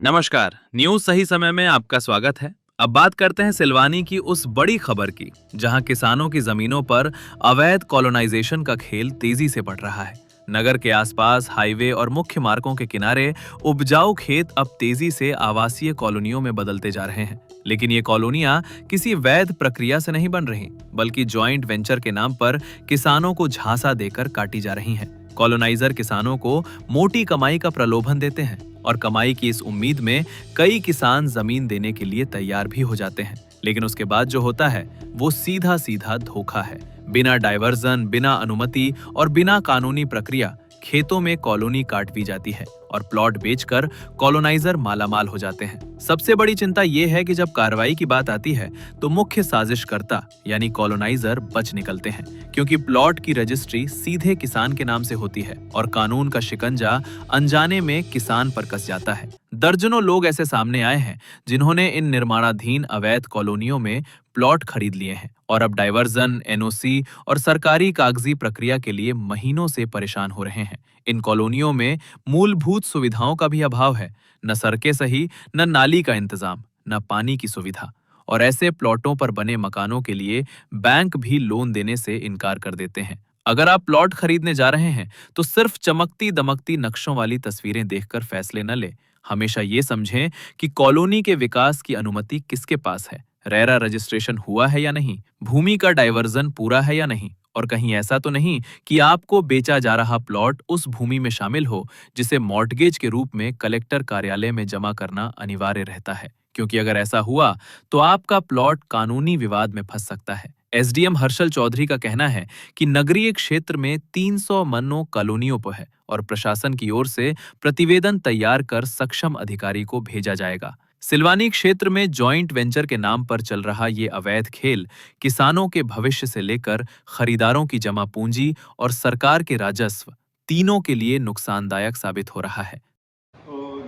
नमस्कार। न्यूज सही समय में आपका स्वागत है। अब बात करते हैं सिलवानी की उस बड़ी खबर की, जहां किसानों की जमीनों पर अवैध कॉलोनाइजेशन का खेल तेजी से बढ़ रहा है। नगर के आसपास हाईवे और मुख्य मार्गों के किनारे उपजाऊ खेत अब तेजी से आवासीय कॉलोनियों में बदलते जा रहे हैं। लेकिन ये कॉलोनियां किसी वैध प्रक्रिया से नहीं बन रही, बल्कि जॉइंट वेंचर के नाम पर किसानों को झांसा देकर काटी जा रही हैं। कॉलोनाइजर किसानों को मोटी कमाई का प्रलोभन देते हैं और कमाई की इस उम्मीद में कई किसान जमीन देने के लिए तैयार भी हो जाते हैं। लेकिन उसके बाद जो होता है वो सीधा सीधा धोखा है। बिना डायवर्जन, बिना अनुमति और बिना कानूनी प्रक्रिया खेतों में कॉलोनी काट दी जाती है और प्लॉट बेचकर कॉलोनाइजर मालामाल हो जाते हैं। सबसे बड़ी चिंता यह है कि जब कार्रवाई की बात आती है तो मुख्य साजिशकर्ता यानी कॉलोनाइजर बच निकलते हैं, क्योंकि प्लॉट की रजिस्ट्री सीधे किसान के नाम से होती है और कानून का शिकंजा अनजाने में किसान पर कस जाता है। दर्जनों लोग ऐसे सामने आए हैं जिन्होंने इन निर्माणाधीन अवैध कॉलोनियों में प्लॉट खरीद लिए हैं और अब डायवर्जन, एनओसी और सरकारी कागजी प्रक्रिया के लिए महीनों से परेशान हो रहे हैं। इन कॉलोनियों में मूलभूत सुविधाओं का भी अभाव है। न सड़कें सही, न नाली का इंतजाम, न पानी की सुविधा। और ऐसे प्लॉटों पर बने मकानों के लिए बैंक भी लोन देने से इनकार कर देते हैं। अगर आप प्लॉट खरीदने जा रहे हैं तो सिर्फ चमकती दमकती नक्शों वाली तस्वीरें देखकर फैसले न लें। हमेशा ये समझें कि कॉलोनी के विकास की अनुमति किसके पास है, रेरा रजिस्ट्रेशन हुआ है या नहीं, भूमि का डाइवर्जन पूरा है या नहीं, और कहीं ऐसा तो नहीं कि आपको बेचा जा रहा प्लॉट उस भूमि में शामिल हो जिसे मॉर्टगेज के रूप में कलेक्टर कार्यालय में जमा करना अनिवार्य रहता है। क्योंकि अगर ऐसा हुआ तो आपका प्लॉट कानूनी विवाद में फंस सकता है। एसडीएम हर्षल चौधरी का कहना है कि नगरीय क्षेत्र में 300 मनो कॉलोनियों पर है और प्रशासन की ओर से प्रतिवेदन तैयार कर सक्षम अधिकारी को भेजा जाएगा। सिलवानी क्षेत्र में जॉइंट वेंचर के नाम पर चल रहा ये अवैध खेल किसानों के भविष्य से लेकर खरीदारों की जमा पूंजी और सरकार के राजस्व तीनों के लिए नुकसानदायक साबित हो रहा है।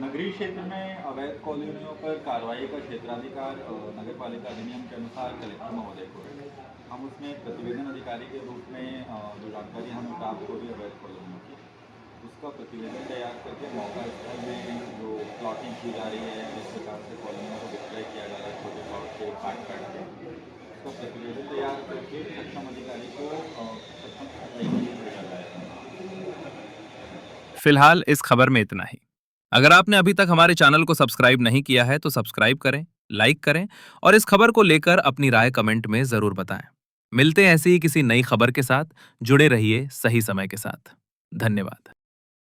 नगरीय क्षेत्र में अवैध कॉलोनियों पर कार्रवाई का क्षेत्राधिकार नगरपालिका अधिनियम के अनुसार कलेक्टर महोदय को है। हम उसमें प्रतिवेदन अधिकारी के रूप में जो जानकारी हमें प्राप्त हो रही है अवैध कॉलोनियों की, उसका प्रतिवेदन तैयार करके मौका स्थल में जो प्लॉटिंग की जा रही है, जिस प्रकार से कॉलोनियों को विक्रय किया जा रहा है छोटे प्लॉट के काट काट के, उसका प्रतिवेदन तैयार करके सक्षम अधिकारी को सक्षम कार्रवाई के लिए भेजा जाएगा। फिलहाल इस खबर में इतना ही। अगर आपने अभी तक हमारे चैनल को सब्सक्राइब नहीं किया है तो सब्सक्राइब करें, लाइक करें और इस खबर को लेकर अपनी राय कमेंट में जरूर बताएं। मिलते हैं ऐसी ही किसी नई खबर के साथ। जुड़े रहिए सही समय के साथ। धन्यवाद।